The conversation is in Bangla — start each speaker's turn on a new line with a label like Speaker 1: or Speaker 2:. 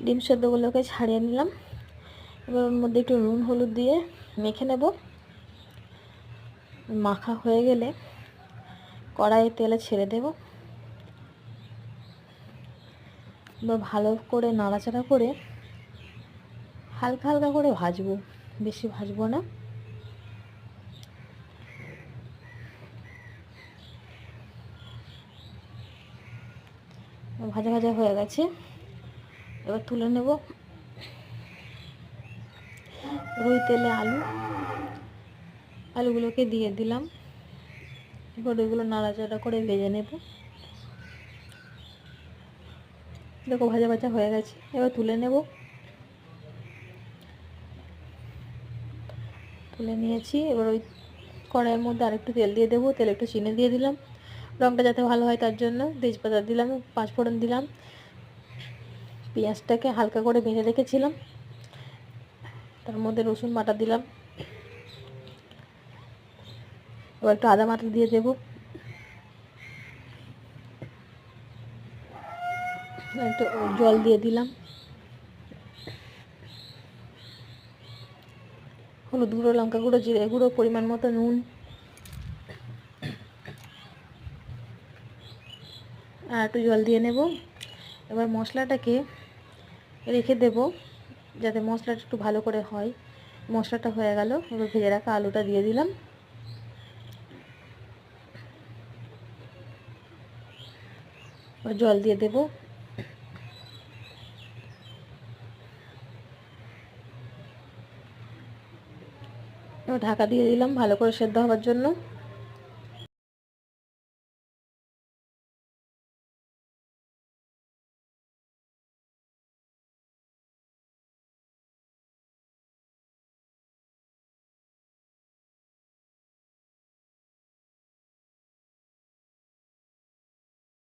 Speaker 1: ডিম সেদ্ধগুলোকে ছাড়িয়ে নিলাম। এবার ওর মধ্যে একটু নুন হলুদ দিয়ে মেখে নেব। মাখা হয়ে গেলে কড়াইয়ে তেলে ছেড়ে দেব। এবার ভালো করে নাড়াচাড়া করে হালকা হালকা করে ভাজবো, বেশি ভাজবো না। ভাজা ভাজা হয়ে গেছে, এবার তুলে নেব। রুই তেলে আলুগুলোকে দিয়ে দিলাম। এবার ওইগুলো নাড়াচাড়া করে ভেজে নেব। দেখো ভাজা ভাজা হয়ে গেছে, এবার তুলে নেব। তুলে নিয়েছি। এবার ওই কড়াইয়ের মধ্যে আরেকটু তেল দিয়ে দেবো। তেল একটু চিনি দিয়ে দিলাম, রঙটা যাতে ভালো হয় তার জন্য। তেজপাতা দিলাম, পাঁচফোড়ন দিলাম। পেঁয়াজটাকে হালকা করে ভেজে রেখেছিলাম, তার মধ্যে রসুন বাটা দিলাম। এবার একটু আদা বাটা দিয়ে দেবো। একটু জল দিয়ে দিলাম। হলুদ গুঁড়ো, লঙ্কা গুঁড়ো, জিরে গুঁড়ো, পরিমাণ মতো নুন, আর একটু জল দিয়ে নেব। এবার মশলাটাকে রেখে দেব যাতে মশলাটা একটু ভালো করে হয়। মশলাটা হয়ে গেল, এবার ভেজে রাখা আলুটা দিয়ে দিলাম। এবার জল দিয়ে দেব। এবার ঢাকা দিয়ে দিলাম ভালো করে সেদ্ধ হওয়ার জন্য।